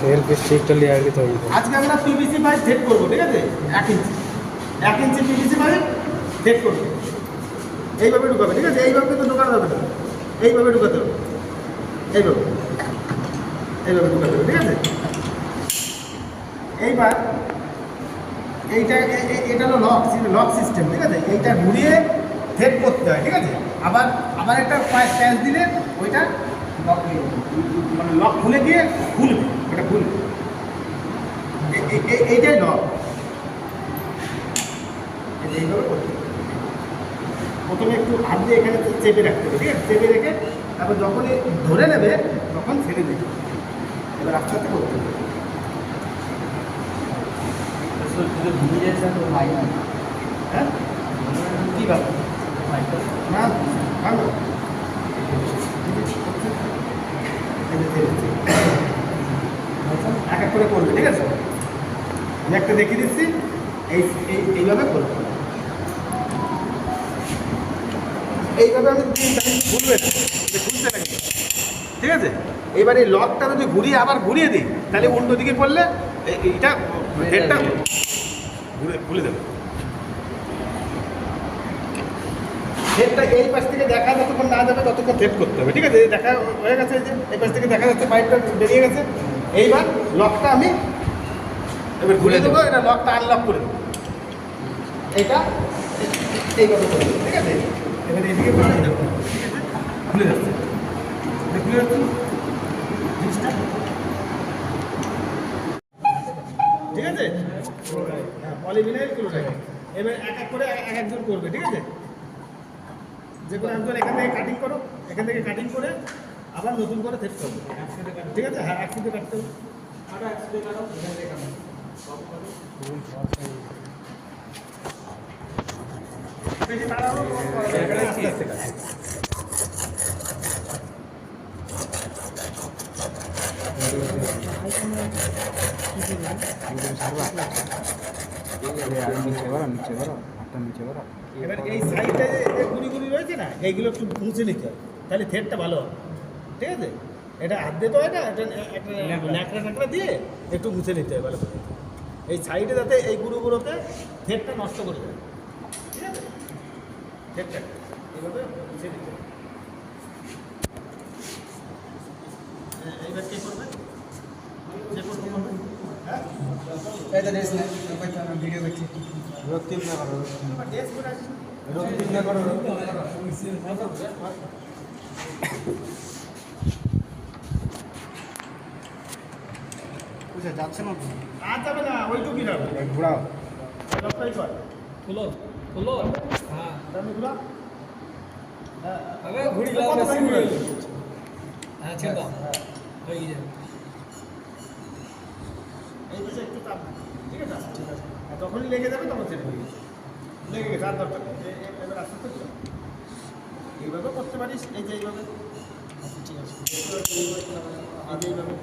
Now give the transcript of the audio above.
Self স্টিকটা layer দিতে হবে। আজকে আমরা পিভিসি পাইপ সেট করবো, ঠিক আছে? 1 ইঞ্চি পিভিসি পাইপ সেট করবো। এইভাবে ঢুকাবে, ঠিক আছে? এইভাবে তো ঢুকানো যাবে না, এইভাবে ঢুকাতে হবে, এইভাবে এইভাবে ঢুকাতে হবে, ঠিক আছে? এইবার এইটা এটা হলো লক সিস্টেম, ঠিক আছে? এইটা ঘুরিয়ে সেট করতে হয়, ঠিক আছে? আবার আবার একটা প্যাচ দিলে ওইটা লক মানে লক খুলে গিয়ে খুলবে, ওটা খুলবে। এইটাই লক। এইভাবে করতে হবে। প্রথমে একটু হাত দিয়ে এখানে চেপে রাখতে হবে, ঠিক আছে? চেপে রেখে তারপর যখনই ধরে নেবে তখন ছেড়ে দেবে। এবার আস্তে আস্তে করতে হবে। হ্যাঁ কী ব্যাপার না ভালো এক এক করে করবে, ঠিক আছে? আমি একটা দেখিয়ে দিচ্ছি, এইভাবে করবে। এইভাবে আমি খুলবে খুলতে লাগবে, ঠিক আছে? এবার এই লকটা যদি ঘুরিয়ে আবার ঘুরিয়ে দিই তাহলে উল্টো দিকে করলে এইটা হেডটা ঘুরে খুলে দেবে। হেডটা এই পাশ থেকে দেখা যতক্ষণ না যাবে ততক্ষণ সেট করতে হবে, ঠিক আছে? দেখা হয়ে গেছে, যে এই পাশ থেকে দেখা যাচ্ছে পাইপটা বেরিয়ে গেছে। এইবার লকটা আমি এবার ঘুরে দেবো, এটা লকটা আনলক করে দেবো। এইটা এইভাবে করে দেবো, ঠিক আছে? এবার এদিকে করে দেবো, ঠিক আছে? খুলে যাচ্ছে, খুলে যাচ্ছে জিনিসটা, ঠিক আছে? Polyvinyl chloride. এবার এক এক করে এক একজন করবে, ঠিক আছে? যে কোনো একজন এখান থেকে কাটিং করো, এখান থেকে কাটিং করে আবার নতুন করে সেট করবে, ঠিক আছে? হ্যাঁ, একসাথে কাটতে হবে। বেশি তাড়াহুড়ো করা যাবে না, আস্তে আস্তে কাটো। এবার এই সাইডে যে গুড়ি গুড়ি রয়েছে না, এইগুলো একটু মুছে নিতে হবে, তাহলে থ্রেডটা ভালো হবে, ঠিক আছে? এটা হাত দিতে হয় না, এটা একটা ন্যাকড়া দিয়ে একটু মুছে নিতে হবে ভালো করে। এই সাইডে যাতে এই গুঁড়োগুলোতে থ্রেডটা নষ্ট করে দেয়, ঠিক আছে? থ্রেডটা এইভাবে মুছে নিতে হবে। এইবার কে করবে? যে করবে করবে। হ্যাঁ ভিডিও করছি। রক্তিম না করো, ড্রেস করে আসি। রক্তিম না করো। বুঝে যাচ্ছে না, আর যাবে না, ওইটুকুই যাবে। ঘোরাও। লকটাই কর। খুলো খুলো। হ্যাঁ আমি ঘুরা। হ্যাঁ আগে ঘুরি লাও, কত বেশি ঘুরে? ঘুরি। হ্যাঁ ছেড়ে দাও, হয়ে যাবে। এই পাশে একটু চাপ দিন, ঠিক আছে? ঠিক আছে। আর যখনই লেগে যাবে তখন ছেড়ে দিবি। লেগে গেছে আর দরকার নেই। এবার আস্তে আস্তে ঘুরা। এইভাবে করতে পারিস, এই যে এইভাবে। ঠিক আছে। এই যে এইভাবে।